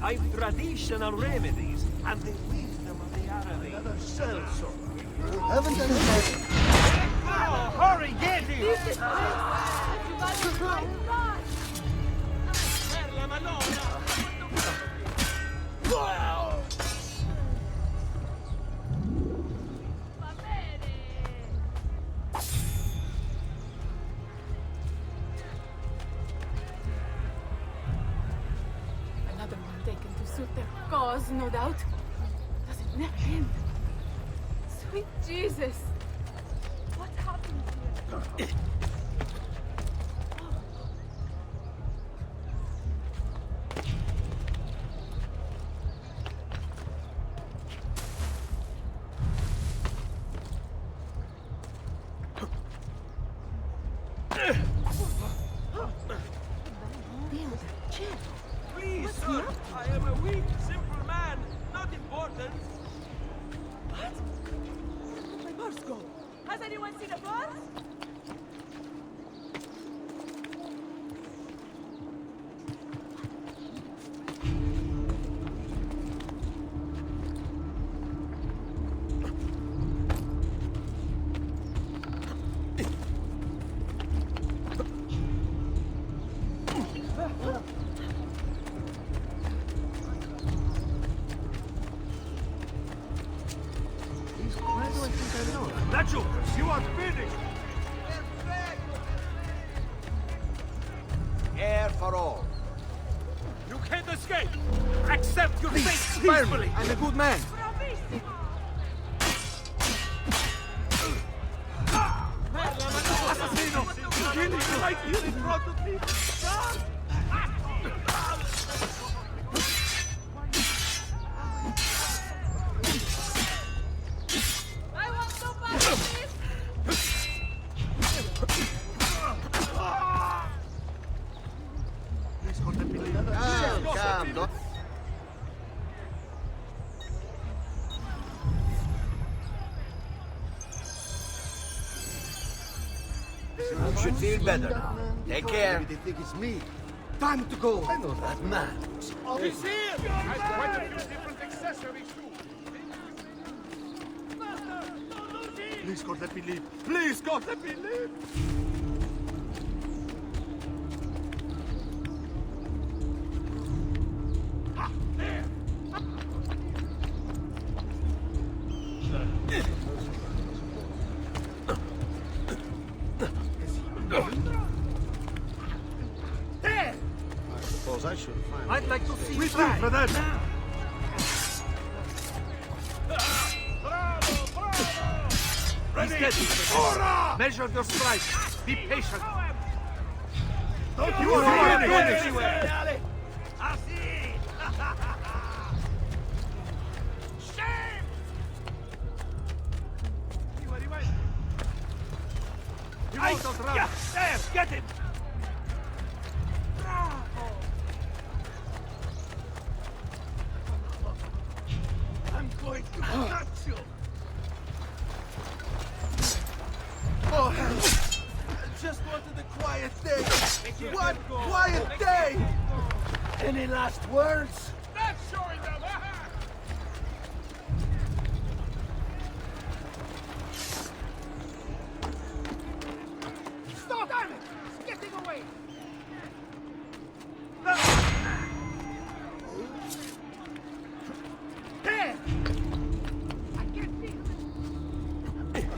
I've traditional remedies and the wisdom of the Arabic. Another sellsword. You haven't done it. Oh, hurry, get here! Another one taken to suit their cause, no doubt. Does it never end? Sweet Jesus! What happened here? Please, sir, I am a weak, simple man. Not important. What? My purse go. Has anyone seen a purse? Nacho, you are finished! Air for all. You can't escape! Accept your fate Spare me. peacefully! I'm a good man. Assassino! Killing you right here in front of me! I want to pass this! Calm, don't. You should feel better now. Take care. They think it's me. Time to go. I know that man. He's here! Has quite a few different accessories too. Please, God, let me leave. Please, God, let me leave. Ah, there. There! I suppose I should find. I'd like to see you try. For that. Ready? Steady. Measure your stride. Be patient. Don't you want to go anywhere? Shame! You won't outrun. There, get him! I'm going to cut you! Oh, I just wanted a quiet day. One quiet day. Any last words? Not showing them! Stop! Damn it! It's getting away! There! I can't see him!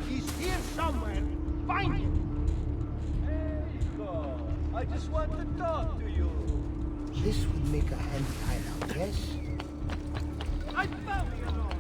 He's here somewhere! Find him! Hey, God! I just want to talk to you! This would make a handy hideout, yes? I found you alone!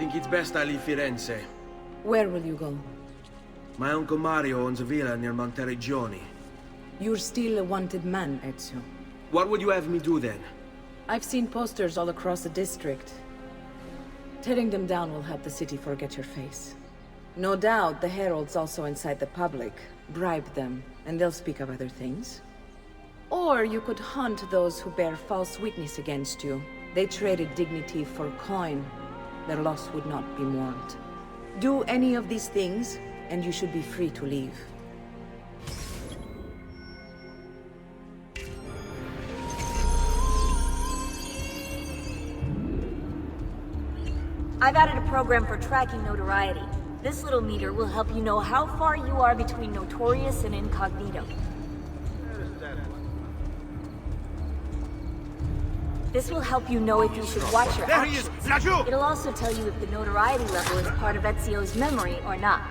think it's best I leave Firenze. Where will you go? My uncle Mario owns a villa near Monteregioni. You're still a wanted man, Ezio. What would you have me do then? I've seen posters all across the district. Tearing them down will help the city forget your face. No doubt the heralds also incite the public. Bribe them, and they'll speak of other things. Or you could hunt those who bear false witness against you. They traded dignity for coin. Their loss would not be mourned. Do any of these things, and you should be free to leave. I've added a program for tracking notoriety. This little meter will help you know how far you are between notorious and incognito. This will help you know if you should watch your There he actions. is! Laggiù! It'll also tell you if the notoriety level is part of Ezio's memory or not.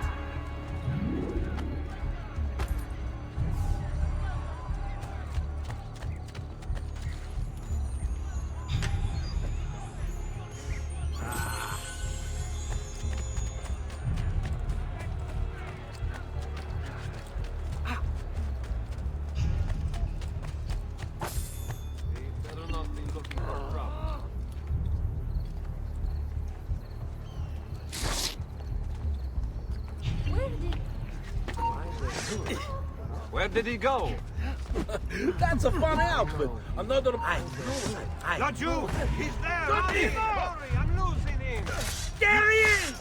Where did he go? That's a fun outfit. Another... Laggiù! He's there! Hurry, I'm losing him! There he is!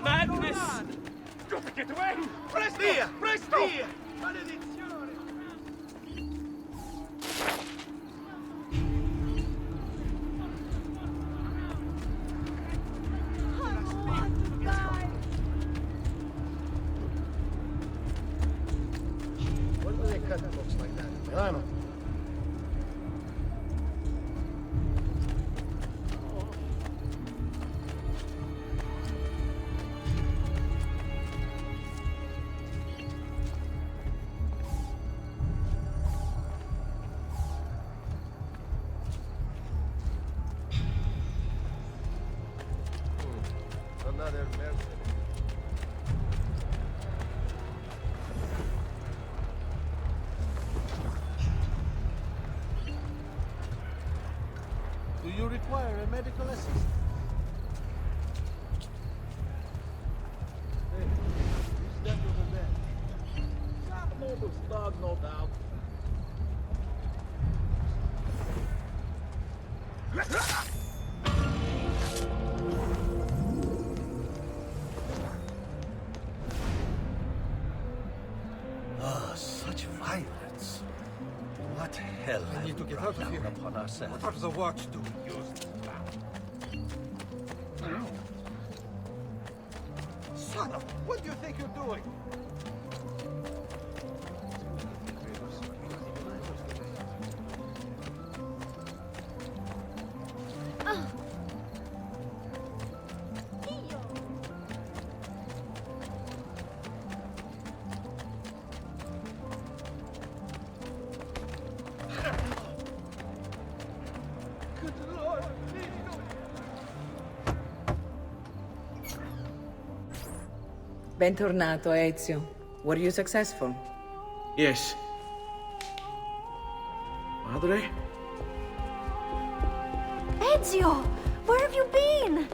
Madness! Get away! Presto! Presto! When do they cut books like that? Milano. Another mercenary. Do you require a medical assistant? Hey, who's that over there? Some noble dog, no doubt. Ah, such violence. What hell have need to we get brought out of down here. upon ourselves? What does the watch do? Useless. Son of... What do you think you're doing? Good Lord, please Bentornato, Ezio. Were you successful? Yes. Madre? Ezio! Where have you been?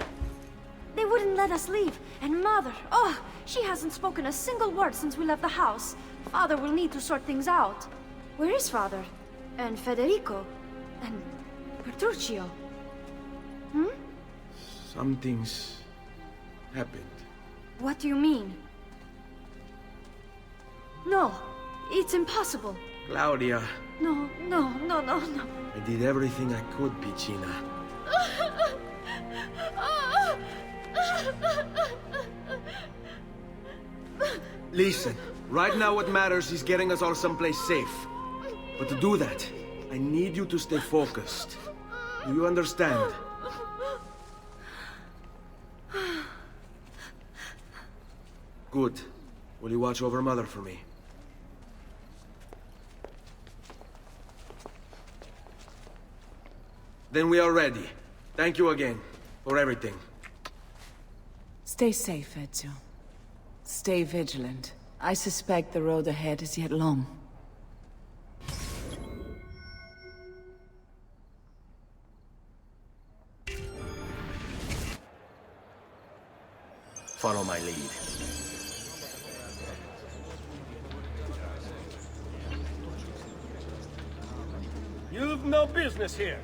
They wouldn't let us leave. And Mother, oh, she hasn't spoken a single word since we left the house. Father will need to sort things out. Where is Father? And Federico? And Petruccio? Something's happened. What do you mean? No, it's impossible. Claudia, No, no, no, no, no. I did everything I could, Piccina. Listen, right now what matters is getting us all someplace safe. But to do that, I need you to stay focused. Do you understand? Good. Will you watch over Mother for me? Then we are ready. Thank you again, for everything. Stay safe, Ezio. Stay vigilant. I suspect the road ahead is yet long. Follow my lead. You've no business here.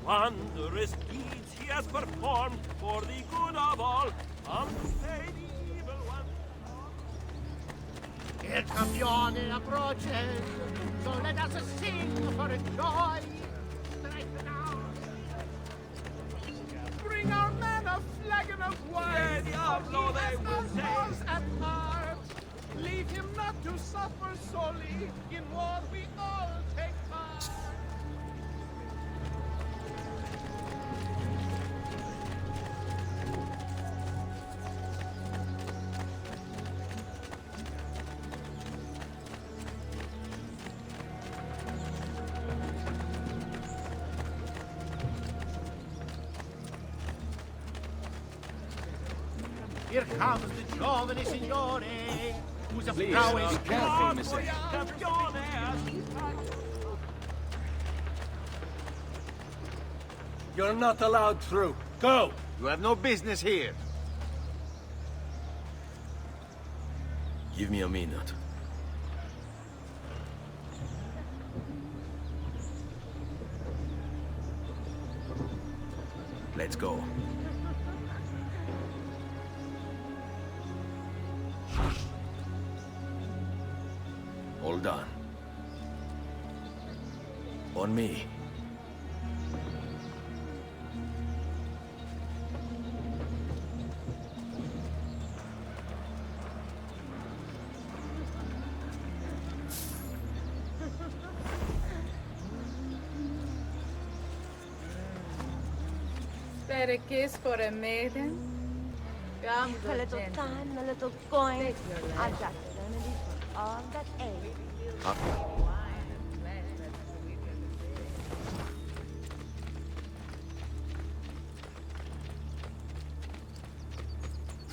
Wondrous deeds he has performed for the good of all. Come to pay the evil one. Il campione approaches, so let us sing for joy. Strike now. Bring our men a flagon of wine. Diablo, they will say. Cause at heart. Leave him not to suffer solely. In war we all take part. Here comes the giovane signore, whose prowess You're not allowed through. Go! You have no business here. Give me a minute. Let's go. All done. On me. Spare a kiss for a maiden? Come, A good little gentleman. time, a little coin. Take your life. I've got the remedy for all that ails.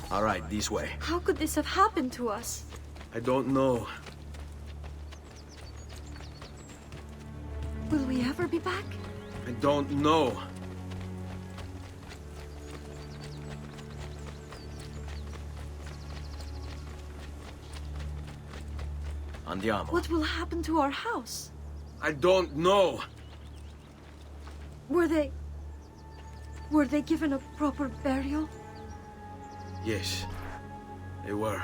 All right, this way. How could this have happened to us? I don't know. Will we ever be back? I don't know. Andiamo. What will happen to our house? I don't know. Were they given a proper burial? Yes, they were.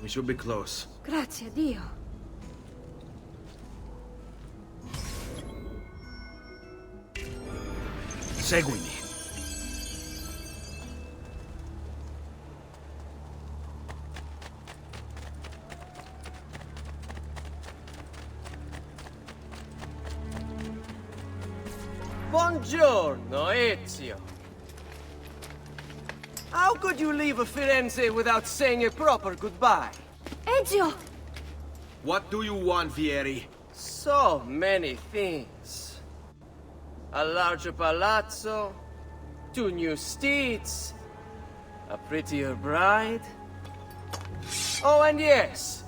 We should be close. Grazie a Dio. Seguimi. Buongiorno, Ezio. How could you leave Firenze without saying a proper goodbye? Ezio! What do you want, Vieri? So many things. A larger palazzo, 2 new steeds, A prettier bride? Oh, and yes,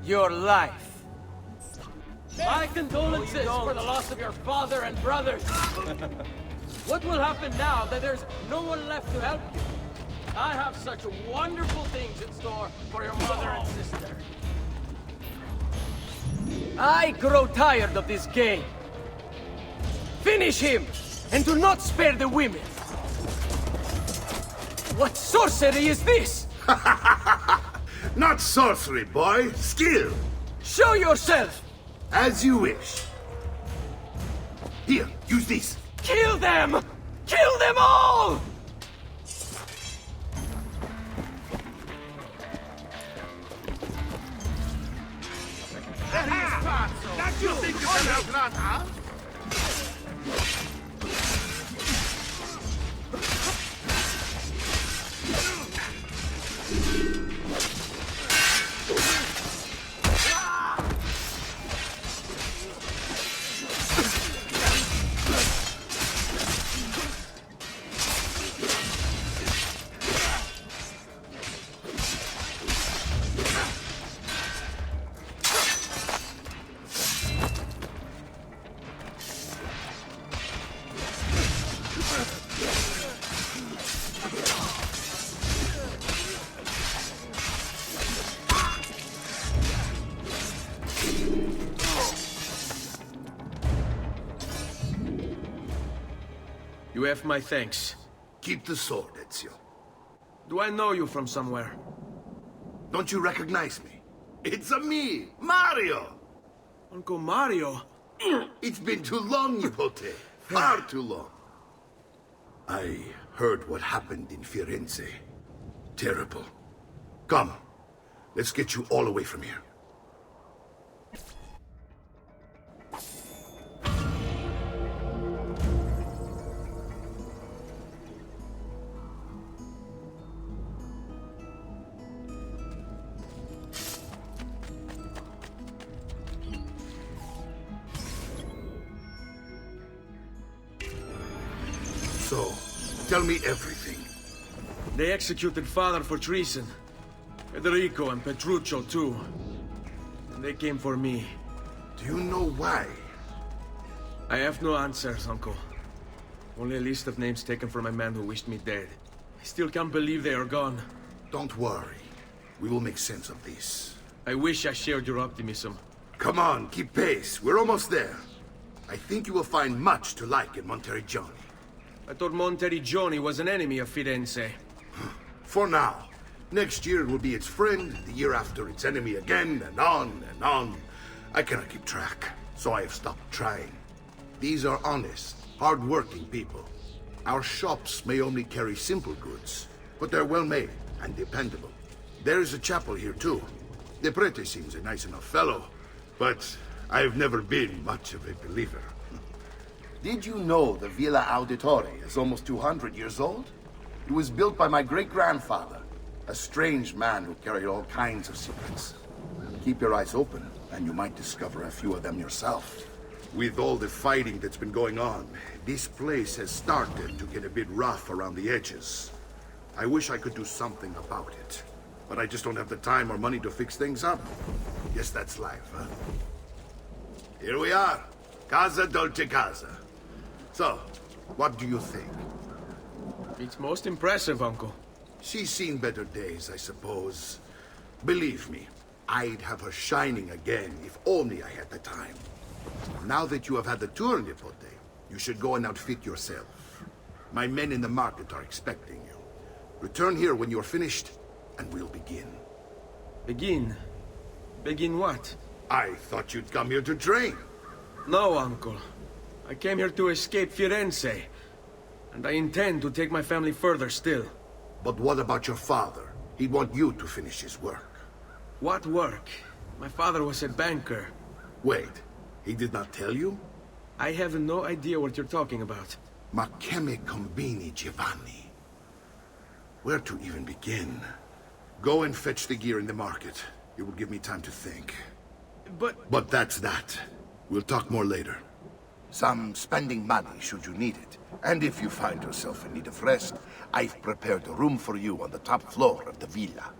your life. My condolences for the loss of your father and brothers. What will happen now that there's no one left to help you? I have such wonderful things in store for your mother and sister. I grow tired of this game. Finish him, and do not spare the women. What sorcery is this? Not sorcery, boy. Skill. Show yourself! As you wish. Here, use this. Kill them! Kill them all! That you think you can outrun us? You have my thanks. Keep the sword, Ezio. Do I know you from somewhere? Don't you recognize me? It's me, Mario! Uncle Mario? It's been too long, Nipote. Far too long. I heard what happened in Firenze. Terrible. Come, let's get you all away from here. So, tell me everything. They executed Father for treason. Federico and Petruccio, too. And they came for me. Do you know why? I have no answers, Uncle. Only a list of names taken from a man who wished me dead. I still can't believe they are gone. Don't worry. We will make sense of this. I wish I shared your optimism. Come on, keep pace. We're almost there. I think you will find much to like in Monteriggioni. I thought Monteriggioni was an enemy of Firenze. For now. Next year it will be its friend, the year after its enemy again, and on and on. I cannot keep track, so I have stopped trying. These are honest, hard-working people. Our shops may only carry simple goods, but they're well-made and dependable. There is a chapel here, too. The prete seems a nice enough fellow, but I've never been much of a believer. Did you know the Villa Auditore is almost 200 years old? It was built by my great-grandfather, a strange man who carried all kinds of secrets. Keep your eyes open, and you might discover a few of them yourself. With all the fighting that's been going on, this place has started to get a bit rough around the edges. I wish I could do something about it, but I just don't have the time or money to fix things up. Guess that's life, huh? Here we are. Casa Dolce Casa. So, what do you think? It's most impressive, Uncle. She's seen better days, I suppose. Believe me, I'd have her shining again if only I had the time. Now that you have had the tour, Nipote, you should go and outfit yourself. My men in the market are expecting you. Return here when you're finished, and we'll begin. Begin? Begin what? I thought you'd come here to train. No, Uncle. I came here to escape Firenze. And I intend to take my family further still. But what about your father? He'd want you to finish his work. What work? My father was a banker. Wait, he did not tell you? I have no idea what you're talking about. Ma che me combini, Giovanni? Where to even begin? Go and fetch the gear in the market. It will give me time to think. But that's that. We'll talk more later. Some spending money should you need it, And if you find yourself in need of rest, I've prepared a room for you on the top floor of the villa.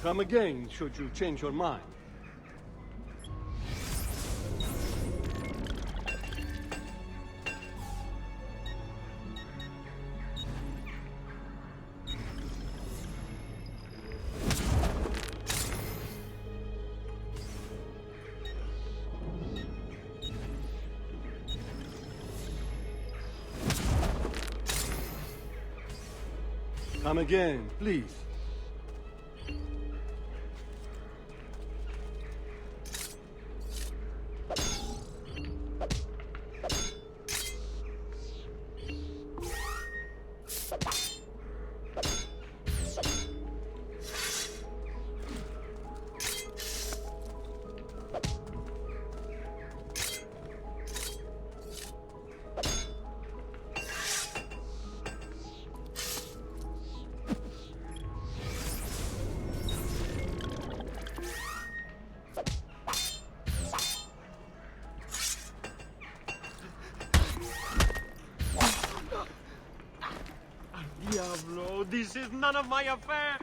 Come again, should you change your mind. Come again, please. Diablo, this is none of my affair!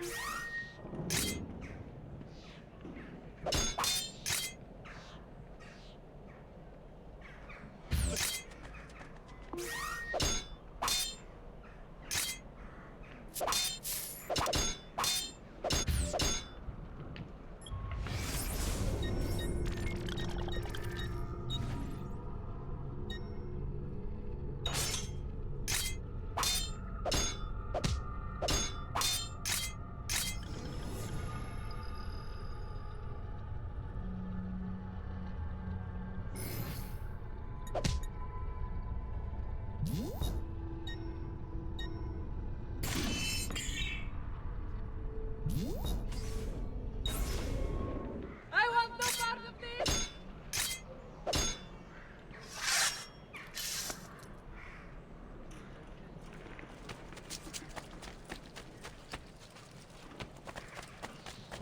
I want no part of this!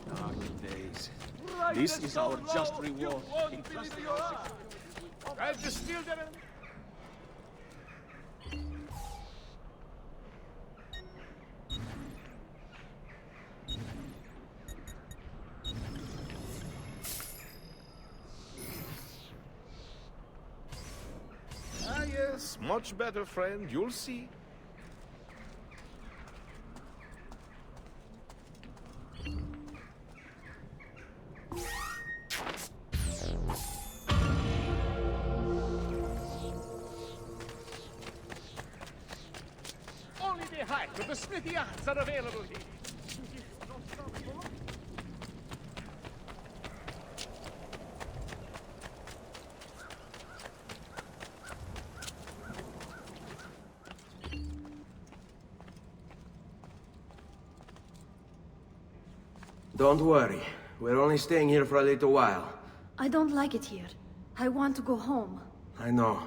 Dark days. This is our just reward. I'll just steal them. Ah, yes, much better, friend. You'll see. Only the height of the smithy arts are available here. Don't worry. We're only staying here for a little while. I don't like it here. I want to go home. I know.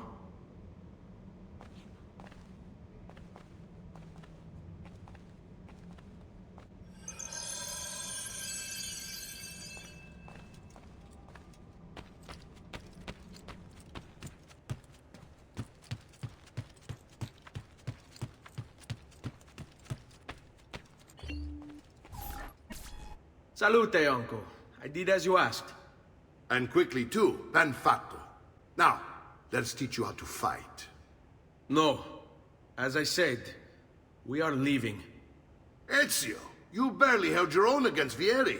Salute, uncle. I did as you asked. And quickly too, ben fatto. Now, let's teach you how to fight. No. As I said, we are leaving. Ezio, you barely held your own against Vieri.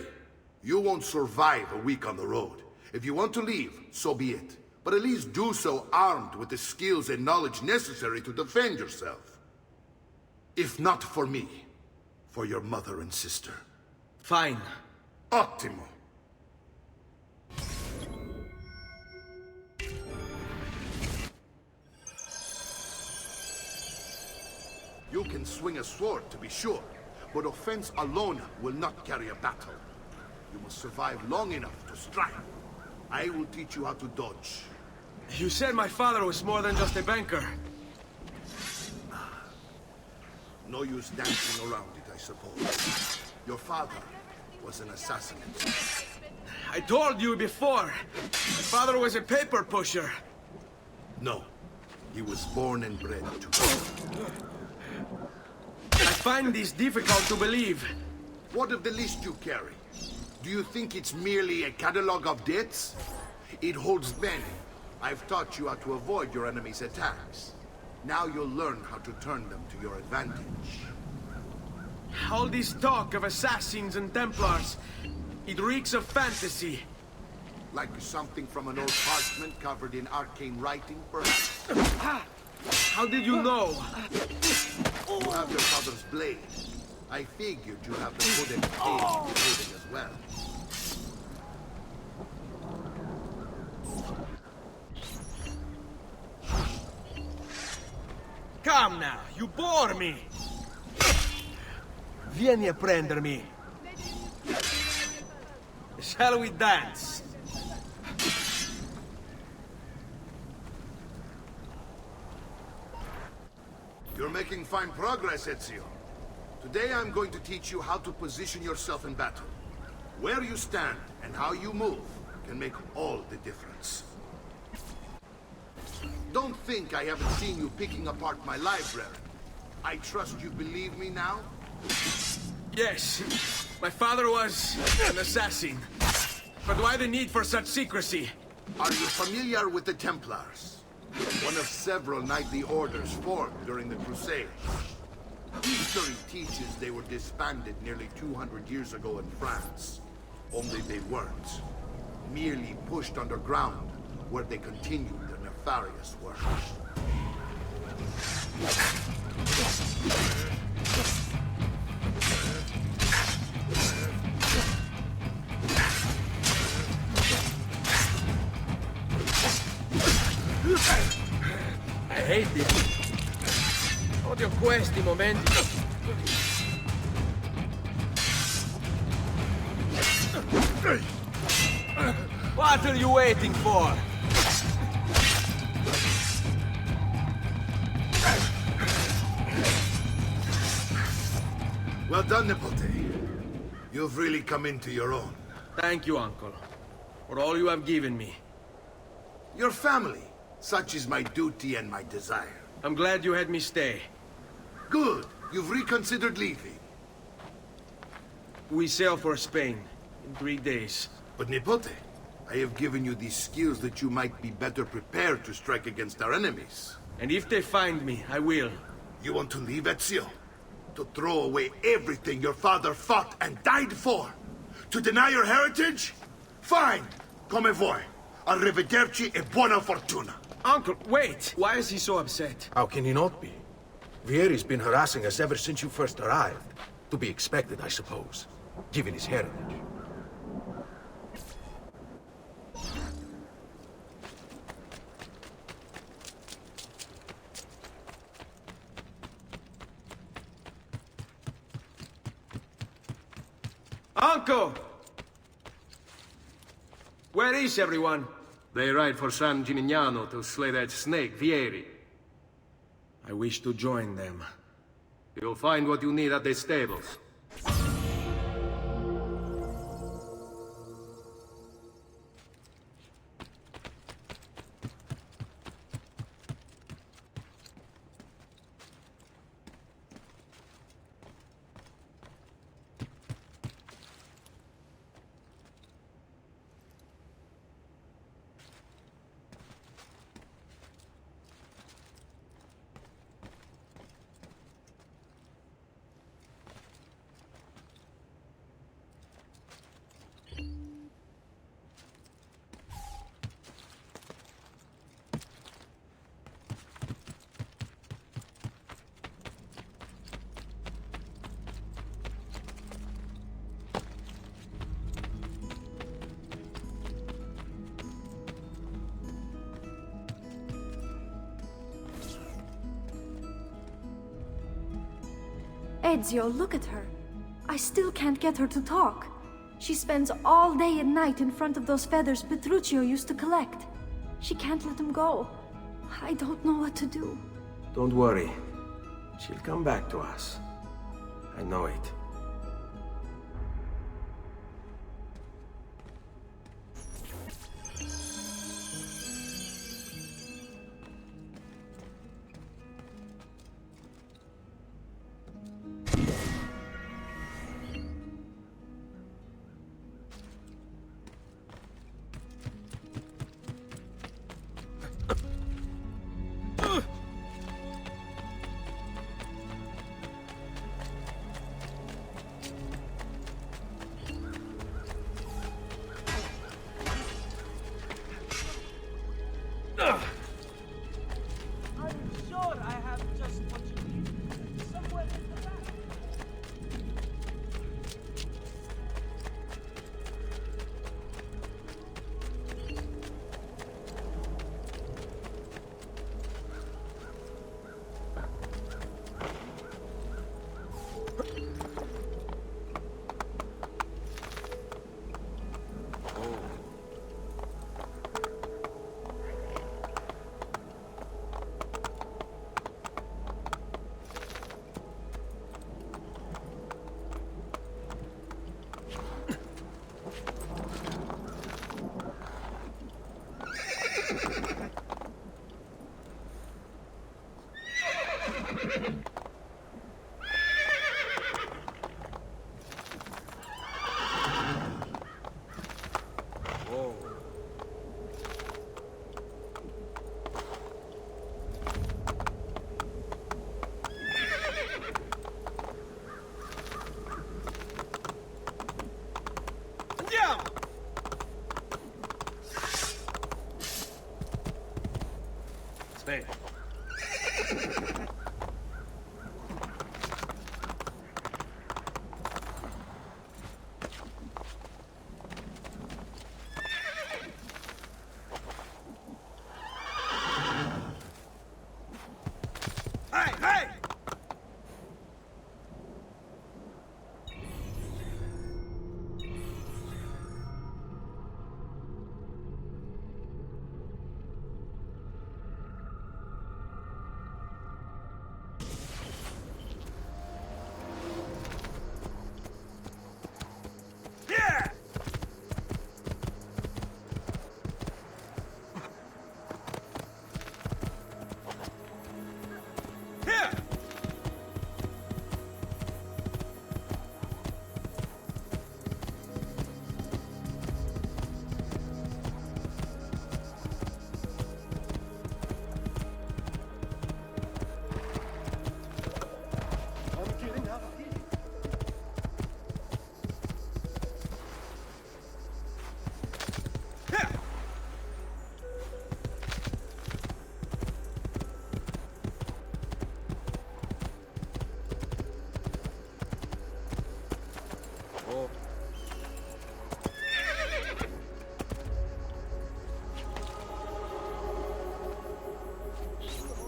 You won't survive a week on the road. If you want to leave, so be it. But at least do so armed with the skills and knowledge necessary to defend yourself. If not for me, for your mother and sister. Fine. Ottimo. You can swing a sword, to be sure, but offense alone will not carry a battle. You must survive long enough to strike. I will teach you how to dodge. You said my father was more than just a banker. No use dancing around it, I suppose. Your father was an assassin. I told you before. My father was a paper pusher. No. He was born and bred to I find this difficult to believe. What of the list you carry? Do you think it's merely a catalog of debts? It holds many. I've taught you how to avoid your enemy's attacks. Now you'll learn how to turn them to your advantage. All this talk of assassins and Templars, it reeks of fantasy. Like something from an old parchment covered in arcane writing, perhaps? How did you know? You have your father's blade. I figured you have the Codex Age as well. Come now, you bore me! Vieni a prendermi. Shall we dance? You're making fine progress, Ezio. Today I'm going to teach you how to position yourself in battle. Where you stand and how you move can make all the difference. Don't think I haven't seen you picking apart my library. I trust you believe me now? Yes. My father was an assassin. But why the need for such secrecy? Are you familiar with the Templars? One of several knightly orders formed during the Crusades. History teaches they were disbanded nearly 200 years ago in France. Only they weren't. Merely pushed underground, where they continued their nefarious work. I hate this. Odio questi momenti. What are you waiting for? Well done, Nipote. You've really come into your own. Thank you, Uncle, for all you have given me. Your family. Such is my duty and my desire. I'm glad you had me stay. Good. You've reconsidered leaving. We sail for Spain in 3 days. But Nipote, I have given you these skills that you might be better prepared to strike against our enemies. And if they find me, I will. You want to leave, Ezio? To throw away everything your father fought and died for? To deny your heritage? Fine. Come vuoi. Arrivederci e buona fortuna. Uncle, wait! Why is he so upset? How can he not be? Vieri's been harassing us ever since you first arrived. To be expected, I suppose, given his heritage. Uncle! Where is everyone? They ride for San Gimignano to slay that snake, Vieri. I wish to join them. You'll find what you need at the stables. Ezio, look at her. I still can't get her to talk. She spends all day and night in front of those feathers Petruchio used to collect. She can't let them go. I don't know what to do. Don't worry. She'll come back to us. I know it. I'm sure I have just what you need. Somewhere in the back. Stay. Hey, hey!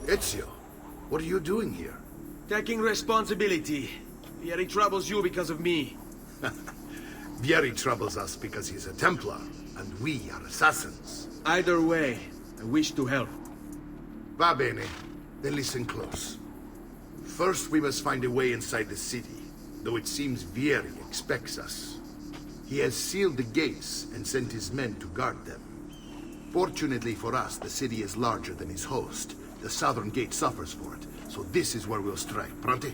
Ezio, what are you doing here? Taking responsibility. Vieri troubles you because of me. Vieri troubles us because he's a Templar, and we are assassins. Either way, I wish to help. Va bene. Then listen close. First, we must find a way inside the city, though it seems Vieri expects us. He has sealed the gates and sent his men to guard them. Fortunately for us, the city is larger than his host. The southern gate suffers for it, so this is where we'll strike. Pronti?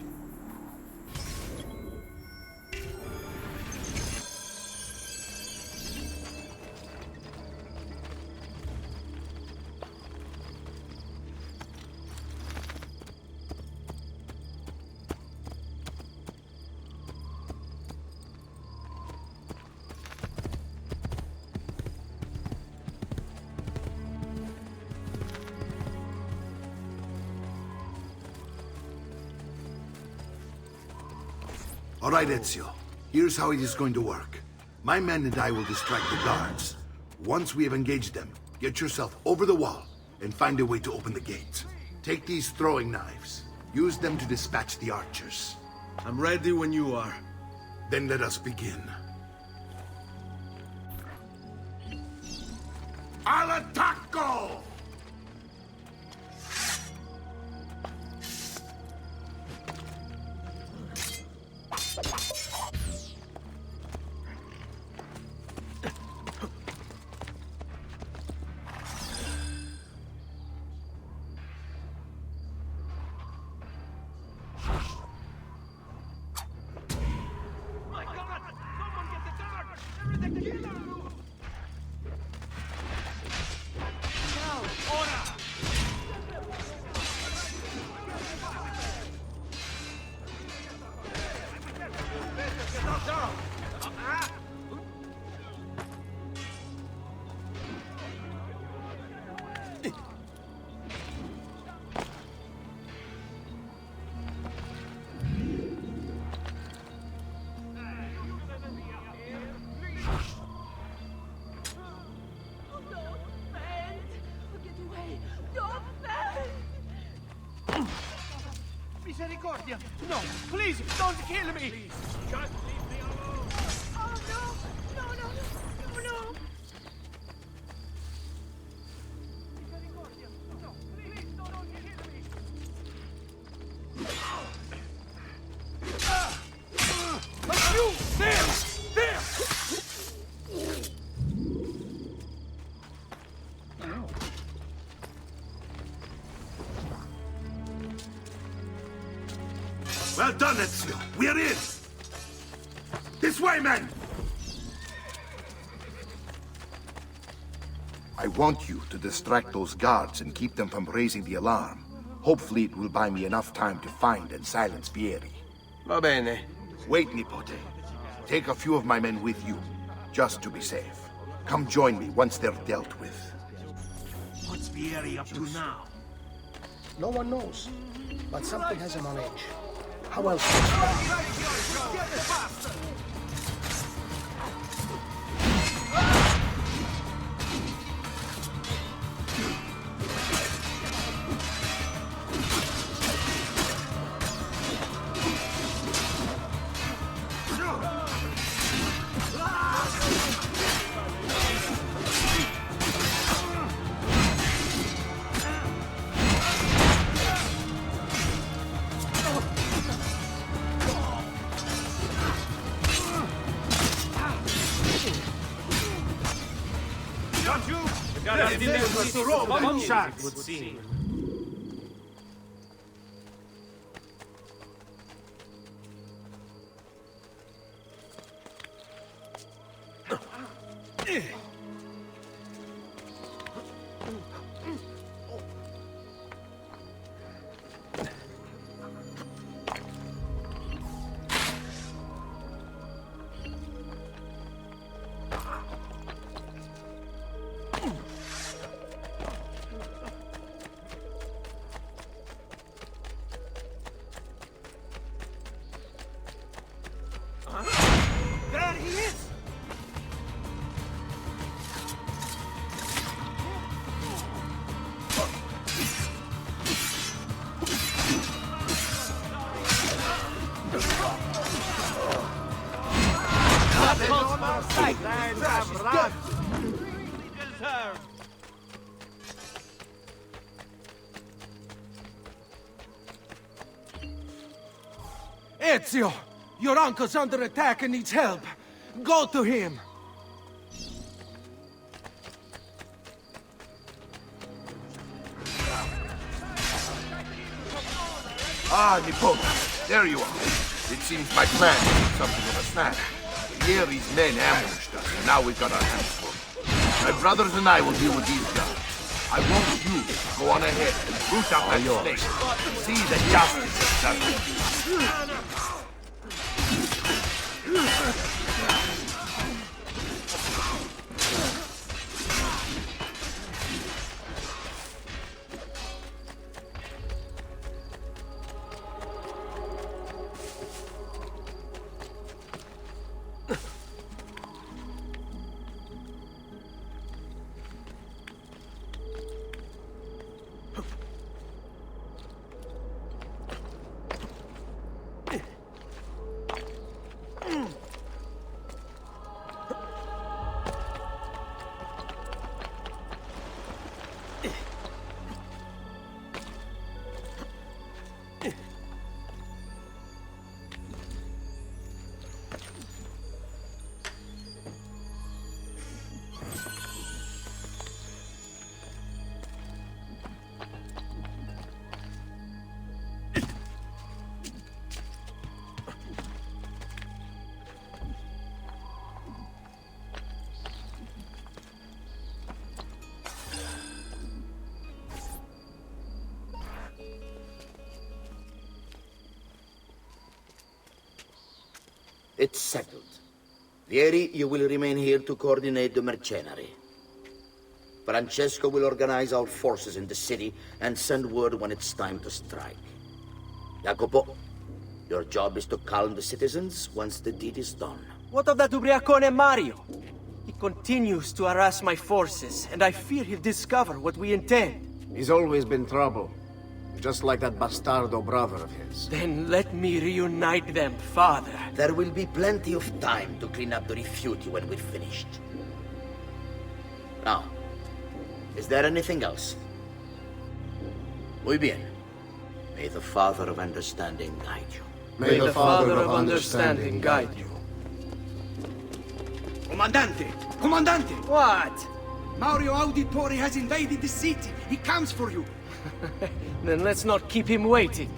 All right, Ezio. Here's how it is going to work. My men and I will distract the guards. Once we have engaged them, get yourself over the wall and find a way to open the gate. Take these throwing knives. Use them to dispatch the archers. I'm ready when you are. Then let us begin. Al attacco! Misericordia! No, please, don't kill me! Please, just leave me alone! Oh, no! No, no, no, no, no! Misericordia! No, please, don't kill me! You! There! There! Well done, Ezio. We're in! This way, men! I want you to distract those guards and keep them from raising the alarm. Hopefully it will buy me enough time to find and silence Vieri. Va bene. Wait, Nipote. Take a few of my men with you, just to be safe. Come join me once they're dealt with. What's Vieri up to now? No one knows, but something has him on edge. How else? One shot would seem. There he is! Ezio! Your uncle's under attack and needs help. Go to him! Ah, Nipote. There you are. It seems my plan did something of a snap. Vieri's men ambushed us, and now we've got our hands full. My brothers and I will deal with these guys. I want you to go on ahead and root out that snake. See that justice is done. It's settled. Vieri, you will remain here to coordinate the mercenary. Francesco will organize our forces in the city and send word when it's time to strike. Jacopo, your job is to calm the citizens once the deed is done. What of that ubriacone Mario? He continues to harass my forces, and I fear he'll discover what we intend. He's always been trouble. Just like that bastardo brother of his. Then let me reunite them, father. There will be plenty of time to clean up the Rifiuti when we're finished. Now, is there anything else? Muy bien. May the Father of Understanding guide you. May the Father of Understanding guide you. Comandante! Comandante! What? Mario Auditore has invaded the city. He comes for you. Then let's not keep him waiting.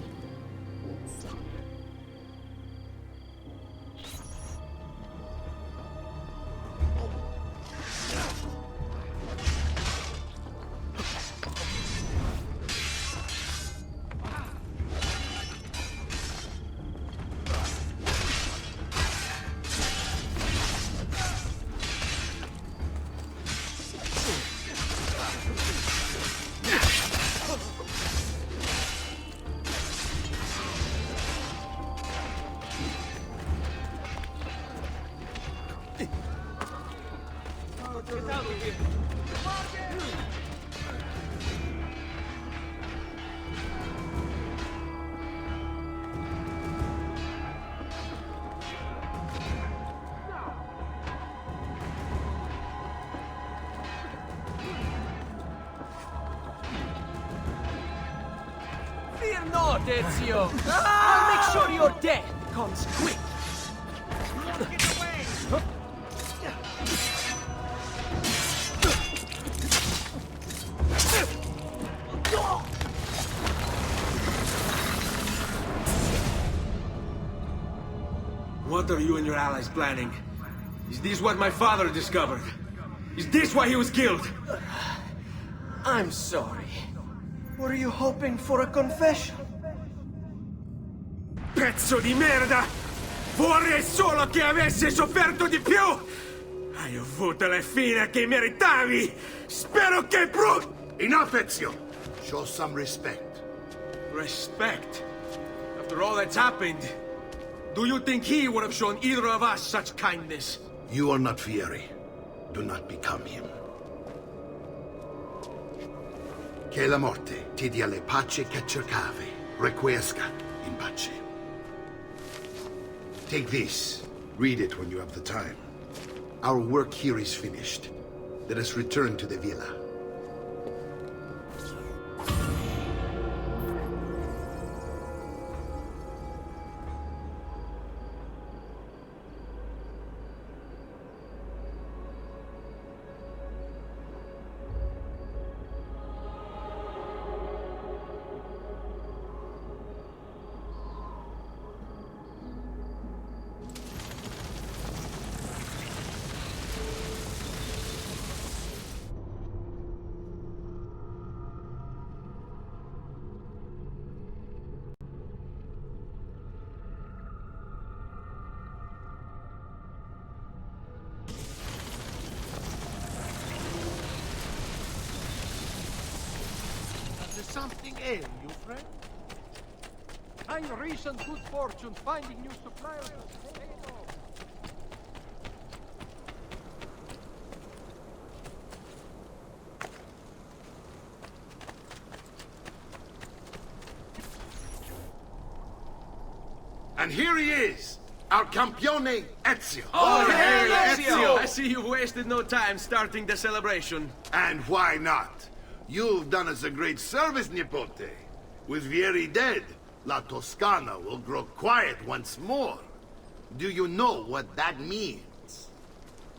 Fear not, Ezio! I'll make sure your death comes quick! What are you and your allies planning? Is this what my father discovered? Is this why he was killed? I'm sorry. Were you hoping for a confession? Pezzo di merda! Vorrei solo che avessi sofferto di più! Hai avuto la fine che meritavi! Spero che Enough, Ezio! Show some respect. Respect? After all that's happened, do you think he would have shown either of us such kindness? You are not Fieri. Do not become him. Che la morte ti dia le pace che cercavi. Requiesca in pace. Take this. Read it when you have the time. Our work here is finished. Let us return to the villa. Something ail you, friend? I'm recent good fortune finding new suppliers. And here he is, our campione Ezio. Oh, hey, Ezio! I see you've wasted no time starting the celebration. And why not? You've done us a great service, Nipote. With Vieri dead, La Toscana will grow quiet once more. Do you know what that means?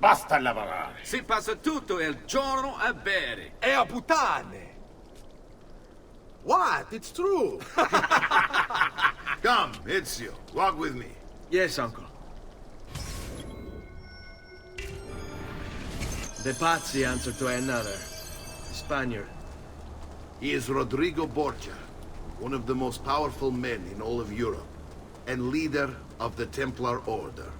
Basta lavorare. Si passa tutto il giorno a bere. E a puttane. What? It's true. Come, Ezio, walk with me. Yes, uncle. The Pazzi answer to another. Spaniard. He is Rodrigo Borgia, one of the most powerful men in all of Europe, and leader of the Templar Order.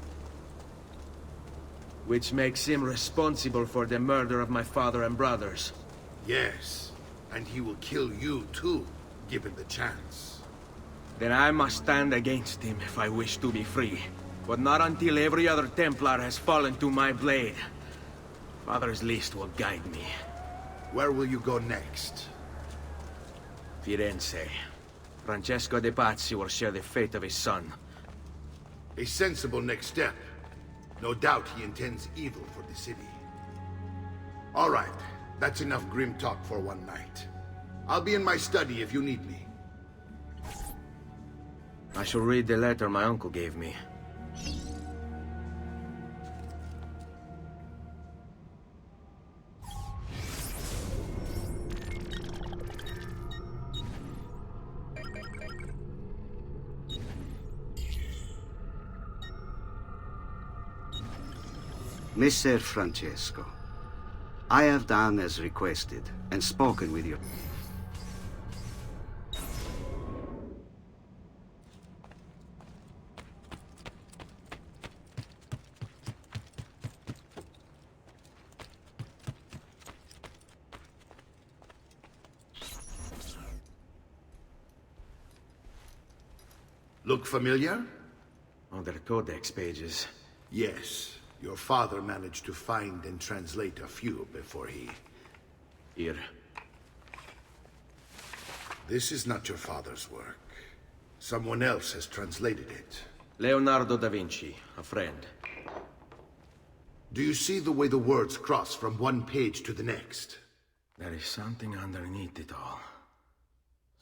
Which makes him responsible for the murder of my father and brothers. Yes, and he will kill you too, given the chance. Then I must stand against him if I wish to be free. But not until every other Templar has fallen to my blade. Father's list will guide me. Where will you go next? Firenze. Francesco de Pazzi will share the fate of his son. A sensible next step. No doubt he intends evil for the city. All right, that's enough grim talk for one night. I'll be in my study if you need me. I shall read the letter my uncle gave me. Messer Francesco, I have done as requested and spoken with you. Look familiar? Oh, they're codex pages. Yes. Your father managed to find and translate a few before he... Here. This is not your father's work. Someone else has translated it. Leonardo da Vinci, a friend. Do you see the way the words cross from one page to the next? There is something underneath it all.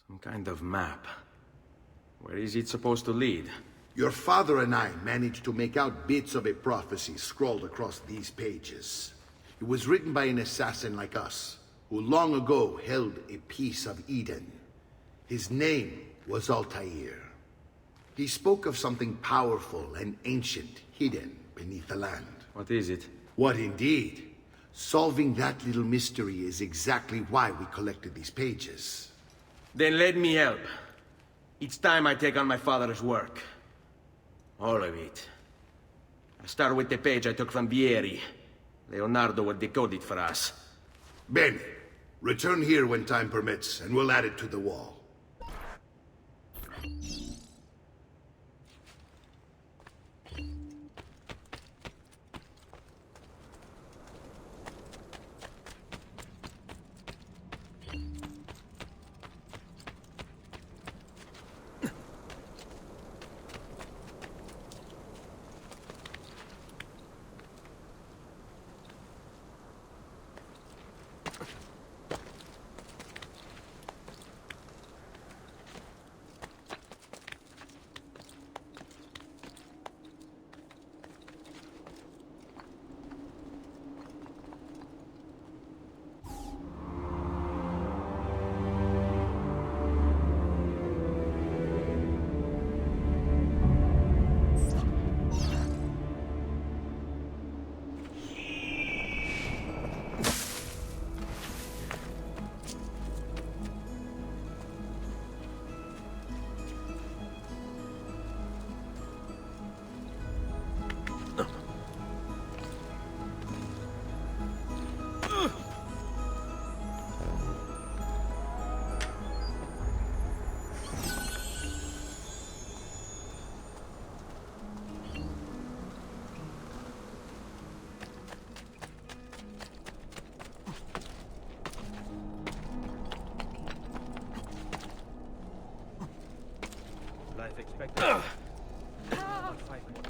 Some kind of map. Where is it supposed to lead? Your father and I managed to make out bits of a prophecy scrawled across these pages. It was written by an assassin like us, who long ago held a piece of Eden. His name was Altair. He spoke of something powerful and ancient hidden beneath the land. What is it? What indeed? Solving that little mystery is exactly why we collected these pages. Then let me help. It's time I take on my father's work. All of it. I start with the page I took from Vieri. Leonardo will decode it for us. Bene. Return here when time permits, and we'll add it to the wall. Life expectancy. About 5 more.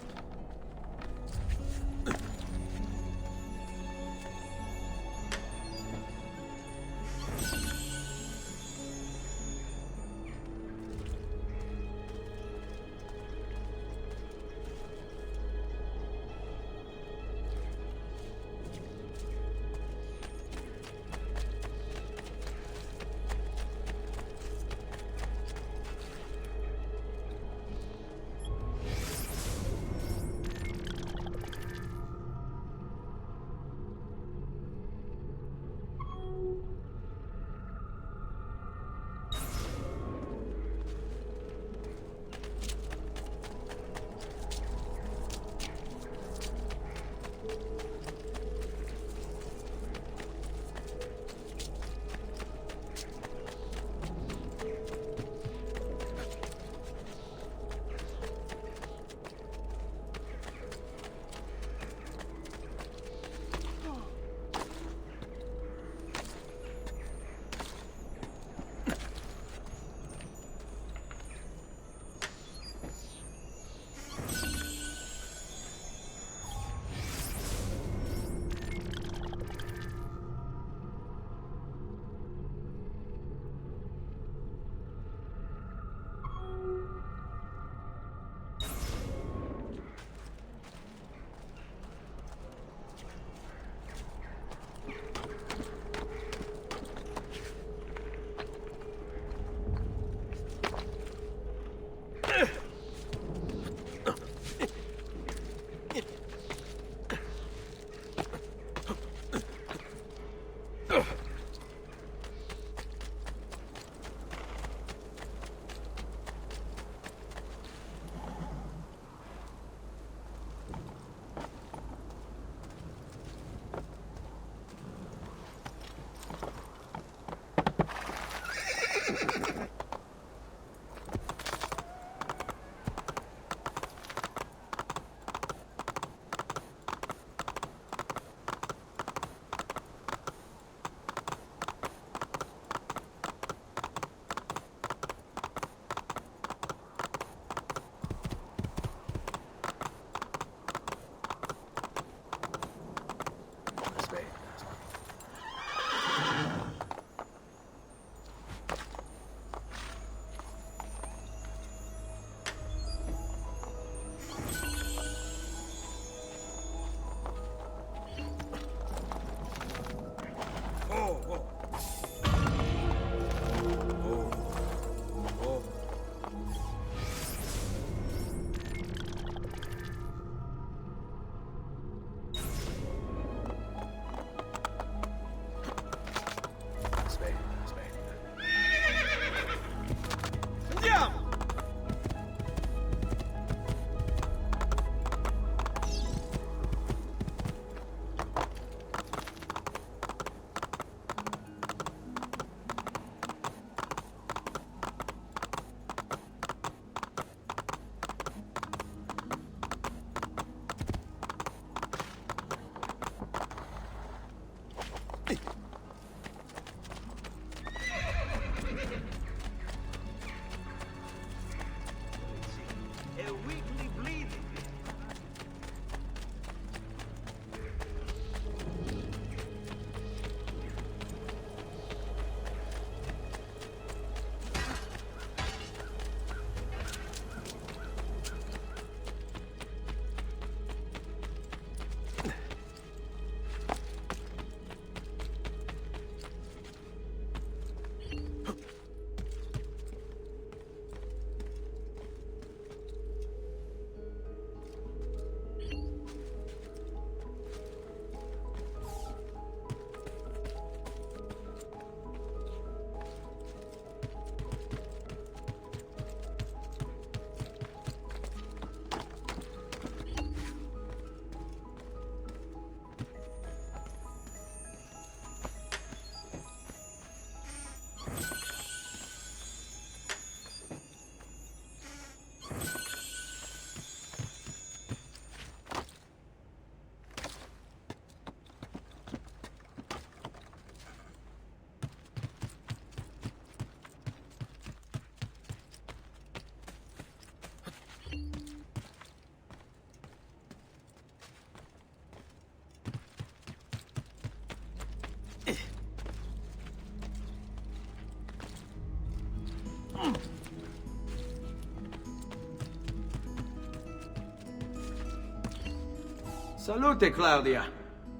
Salute, Claudia.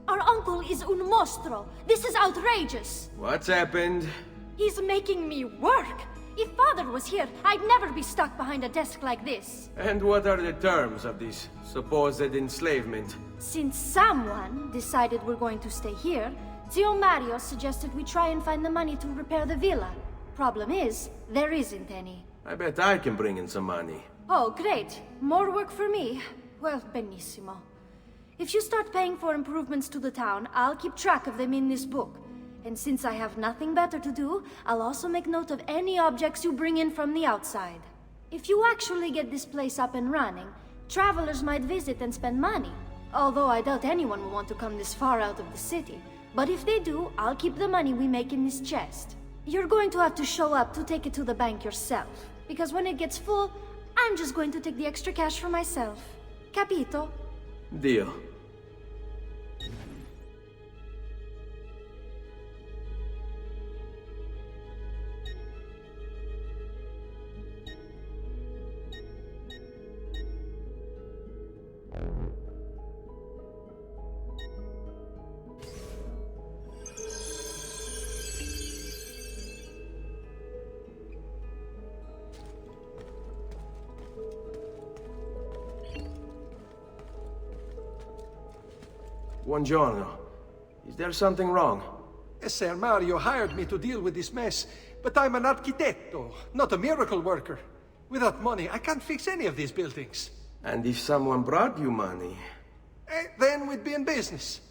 Our uncle is un mostro. This is outrageous. What's happened? He's making me work. If Father was here, I'd never be stuck behind a desk like this. And what are the terms of this supposed enslavement? Since someone decided we're going to stay here, Zio Mario suggested we try and find the money to repair the villa. Problem is, there isn't any. I bet I can bring in some money. Oh, great. More work for me. Well, benissimo. If you start paying for improvements to the town, I'll keep track of them in this book. And since I have nothing better to do, I'll also make note of any objects you bring in from the outside. If you actually get this place up and running, travelers might visit and spend money. Although I doubt anyone will want to come this far out of the city. But if they do, I'll keep the money we make in this chest. You're going to have to show up to take it to the bank yourself. Because when it gets full, I'm just going to take the extra cash for myself. Capito? Deal. Buongiorno. Is there something wrong? Ser Mario hired me to deal with this mess, but I'm an architetto, not a miracle worker. Without money, I can't fix any of these buildings. And if someone brought you money? Then we'd be in business.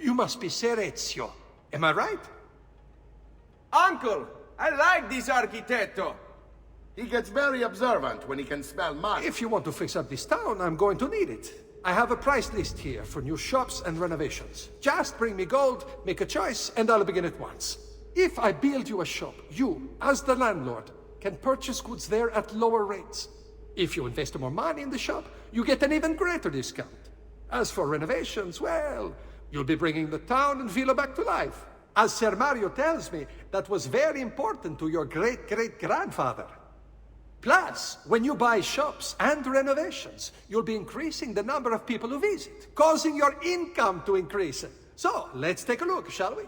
You must be Ser Ezio. Am I right? Uncle! I like this architetto! He gets very observant when he can smell money. If you want to fix up this town, I'm going to need it. I have a price list here for new shops and renovations. Just bring me gold, make a choice, and I'll begin at once. If I build you a shop, you, as the landlord, can purchase goods there at lower rates. If you invest more money in the shop, you get an even greater discount. As for renovations, well, you'll be bringing the town and villa back to life. As Ser Mario tells me, that was very important to your great-great-grandfather. Plus, when you buy shops and renovations, you'll be increasing the number of people who visit, causing your income to increase. So, let's take a look, shall we?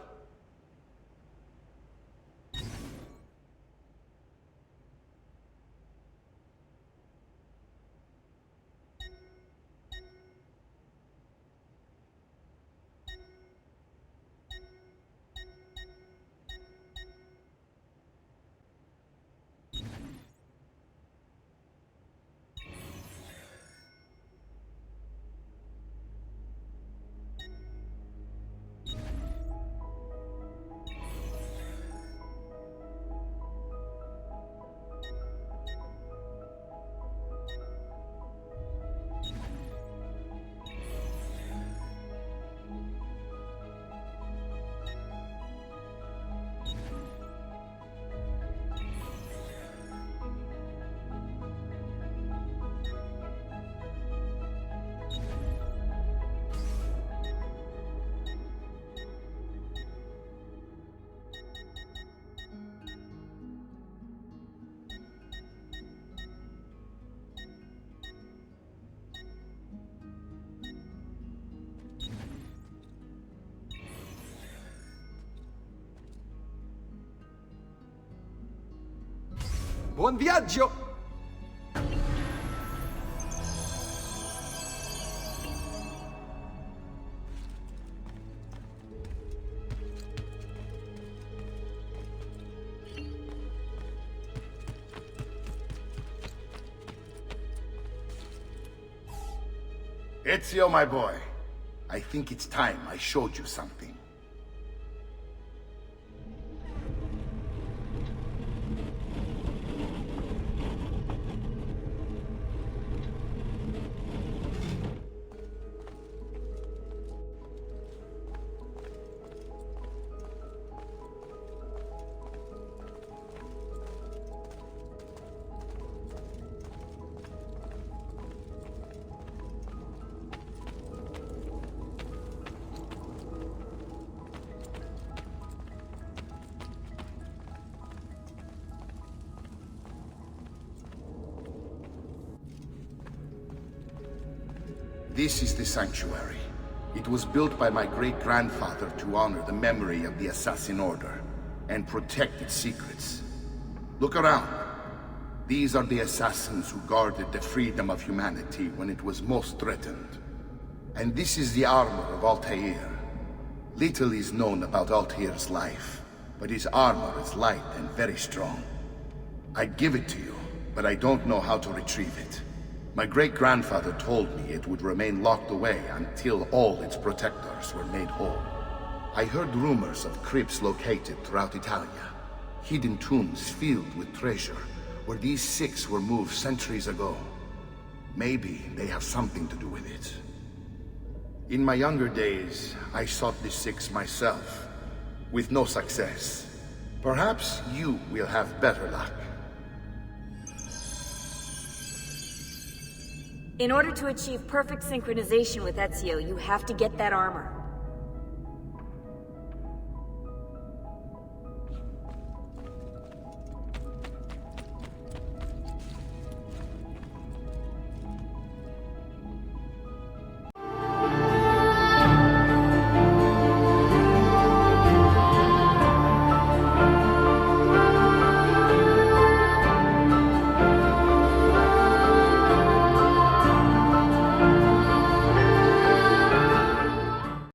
Buon viaggio! Ezio, my boy, I think it's time I showed you something. This is the sanctuary. It was built by my great-grandfather to honor the memory of the Assassin Order and protect its secrets. Look around. These are the assassins who guarded the freedom of humanity when it was most threatened. And this is the armor of Altair. Little is known about Altair's life, but his armor is light and very strong. I'd give it to you, but I don't know how to retrieve it. My great-grandfather told me it would remain locked away until all its protectors were made whole. I heard rumors of crypts located throughout Italia, hidden tombs filled with treasure, where these six were moved centuries ago. Maybe they have something to do with it. In my younger days, I sought the six myself, with no success. Perhaps you will have better luck. In order to achieve perfect synchronization with Ezio, you have to get that armor.